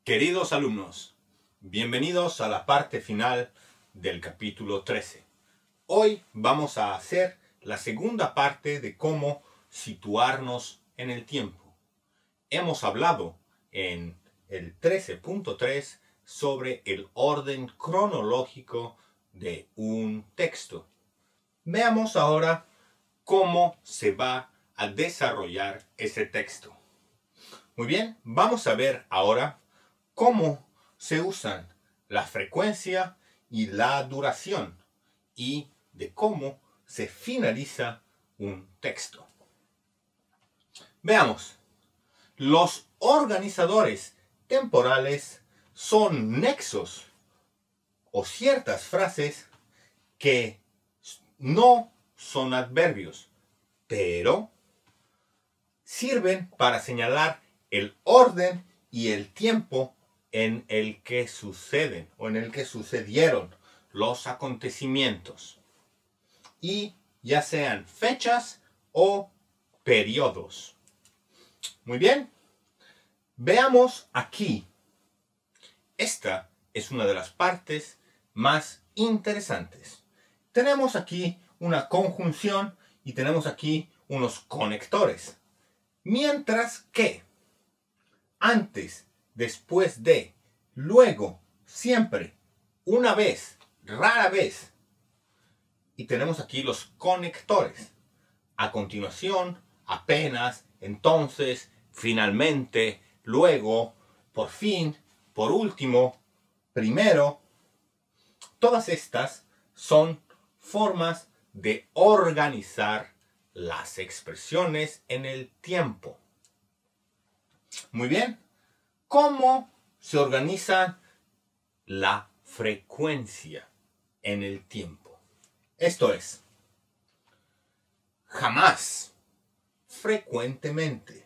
Queridos alumnos, bienvenidos a la parte final del capítulo 13. Hoy vamos a hacer la segunda parte de cómo situarnos en el tiempo. Hemos hablado en el 13.3 sobre el orden cronológico de un texto. Veamos ahora cómo se va a desarrollar ese texto. Muy bien, vamos a ver ahora cómo se usan la frecuencia y la duración y de cómo se finaliza un texto. Veamos. Los organizadores temporales son nexos o ciertas frases que no son adverbios, pero sirven para señalar el orden y el tiempo en el que suceden o en el que sucedieron los acontecimientos, y ya sean fechas o periodos. Muy bien, veamos aquí. Esta es una de las partes más interesantes. Tenemos aquí una conjunción y tenemos aquí unos conectores. Mientras que antes, después de, luego, siempre, una vez, rara vez. Y tenemos aquí los conectores. A continuación, apenas, entonces, finalmente, luego, por fin, por último, primero. Todas estas son formas de organizar las expresiones en el tiempo. Muy bien. ¿Cómo se organiza la frecuencia en el tiempo? Esto es, jamás, frecuentemente,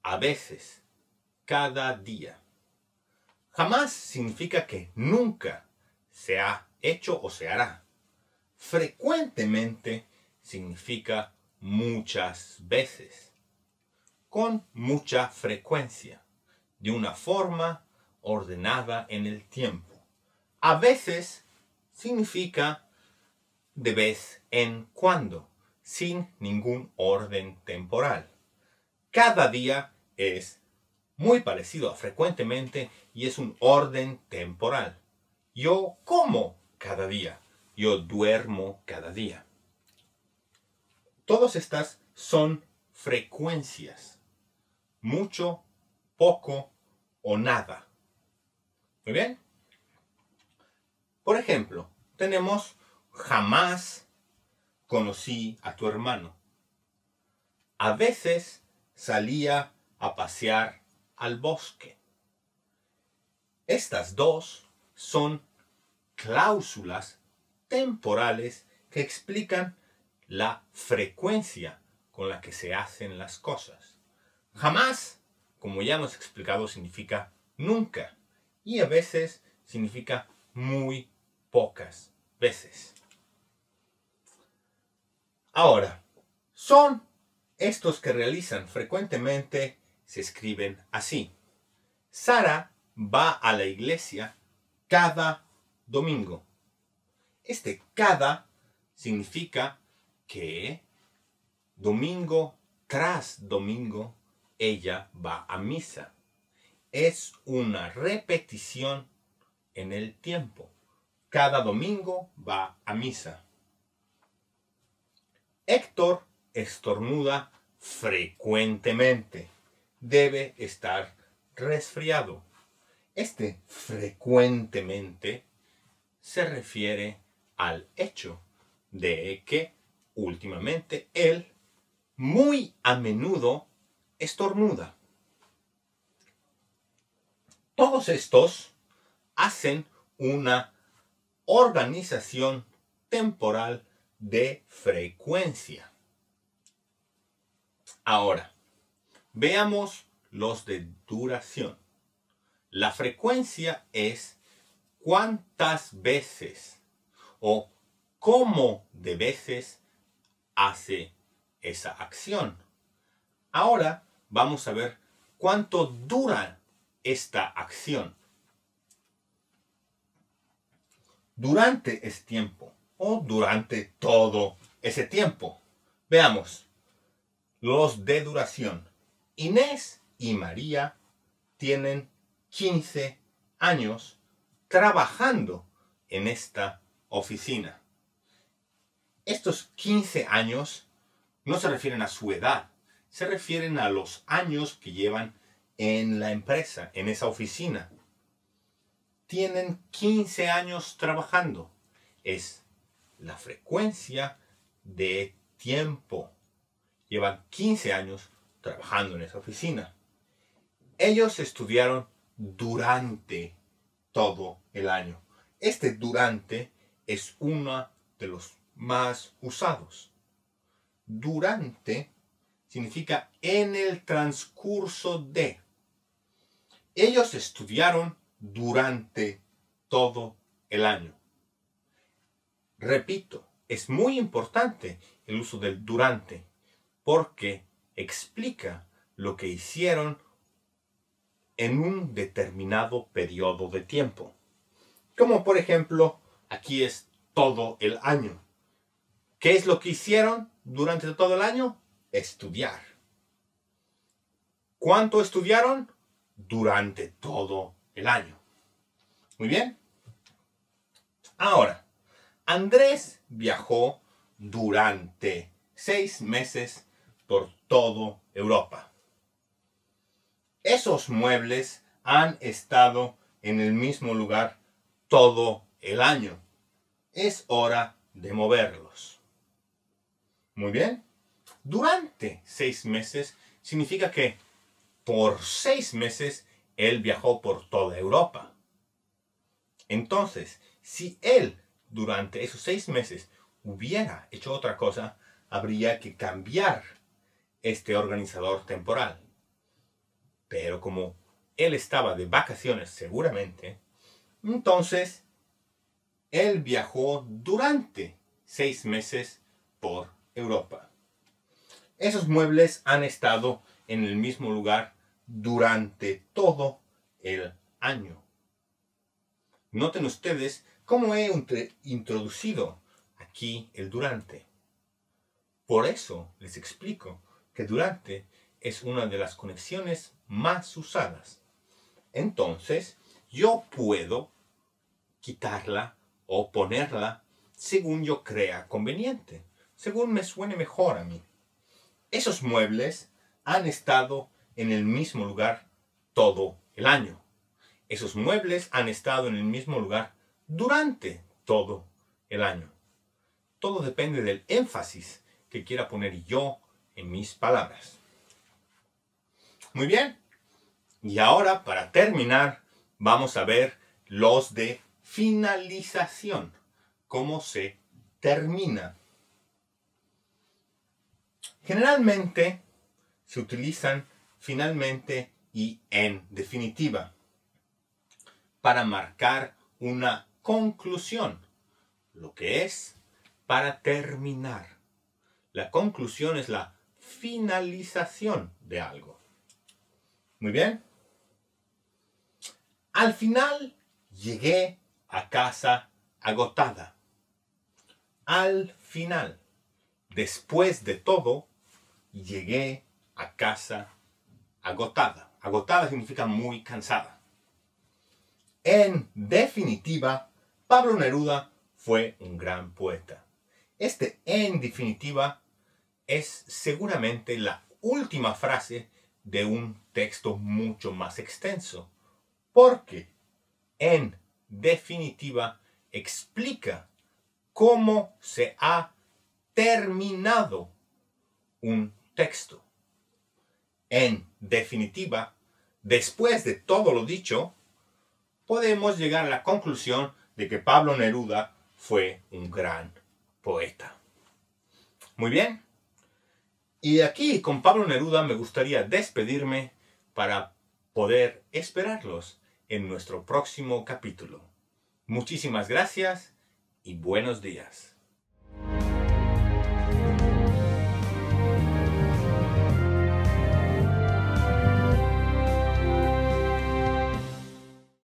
a veces, cada día. Jamás significa que nunca se ha hecho o se hará. Frecuentemente significa muchas veces, con mucha frecuencia, de una forma ordenada en el tiempo. A veces significa de vez en cuando, sin ningún orden temporal. Cada día es muy parecido a frecuentemente y es un orden temporal. Yo como cada día. Yo duermo cada día. Todas estas son frecuencias. Mucho, poco o nada. Muy bien. Por ejemplo, tenemos jamás conocí a tu hermano. A veces salía a pasear al bosque. Estas dos son cláusulas temporales que explican la frecuencia con la que se hacen las cosas. Jamás, como ya hemos explicado, significa nunca, y a veces significa muy pocas veces. Ahora, son estos que realizan frecuentemente, se escriben así. Sara va a la iglesia cada domingo. Este cada significa que domingo tras domingo ella va a misa. Es una repetición en el tiempo. Cada domingo va a misa. Héctor estornuda frecuentemente. Debe estar resfriado. Este frecuentemente se refiere al hecho de que últimamente él muy a menudo estornuda. Todos estos hacen una organización temporal de frecuencia. Ahora, veamos los de duración. La frecuencia es cuántas veces o cómo de veces hace esa acción. Ahora vamos a ver cuánto dura esta acción. durante ese tiempo o durante todo ese tiempo. Veamos, los de duración. Inés y María tienen 15 años trabajando en esta oficina. Estos 15 años no se refieren a su edad, se refieren a los años que llevan en la empresa, en esa oficina. Tienen 15 años trabajando. Es la frecuencia de tiempo. Llevan 15 años trabajando en esa oficina. Ellos estudiaron durante todo el año. Este durante es uno de los más usados. Durante significa en el transcurso de. Ellos estudiaron durante todo el año. Repito, es muy importante el uso del durante porque explica lo que hicieron en un determinado periodo de tiempo. Como por ejemplo, aquí es todo el año. ¿Qué es lo que hicieron durante todo el año? Estudiar. ¿Cuánto estudiaron? Durante todo el año. Muy bien. Ahora, Andrés viajó durante 6 meses por toda Europa. Esos muebles han estado en el mismo lugar todo el año. Es hora de moverlos. Muy bien. Durante 6 meses significa que por 6 meses él viajó por toda Europa. Entonces, si él durante esos 6 meses hubiera hecho otra cosa, habría que cambiar este organizador temporal. Pero como él estaba de vacaciones seguramente, entonces él viajó durante 6 meses por Europa. Esos muebles han estado en el mismo lugar durante todo el año. Noten ustedes cómo he introducido aquí el durante. Por eso les explico que durante es una de las conexiones más usadas. Entonces, yo puedo quitarla o ponerla según yo crea conveniente, según me suene mejor a mí. Esos muebles han estado en el mismo lugar todo el año. Esos muebles han estado en el mismo lugar durante todo el año. Todo depende del énfasis que quiera poner yo en mis palabras. Muy bien. Y ahora, para terminar, vamos a ver los de finalización. Cómo se termina. Generalmente se utilizan finalmente y en definitiva para marcar una conclusión, lo que es para terminar. La conclusión es la finalización de algo. Muy bien. Al final llegué a casa agotada. Al final, después de todo, llegué a casa agotada. Agotada significa muy cansada. En definitiva, Pablo Neruda fue un gran poeta. Este en definitiva es seguramente la última frase de un texto mucho más extenso, porque en definitiva explica cómo se ha terminado un texto. En definitiva, después de todo lo dicho, podemos llegar a la conclusión de que Pablo Neruda fue un gran poeta. Muy bien. Y aquí con Pablo Neruda me gustaría despedirme para poder esperarlos en nuestro próximo capítulo. Muchísimas gracias y buenos días.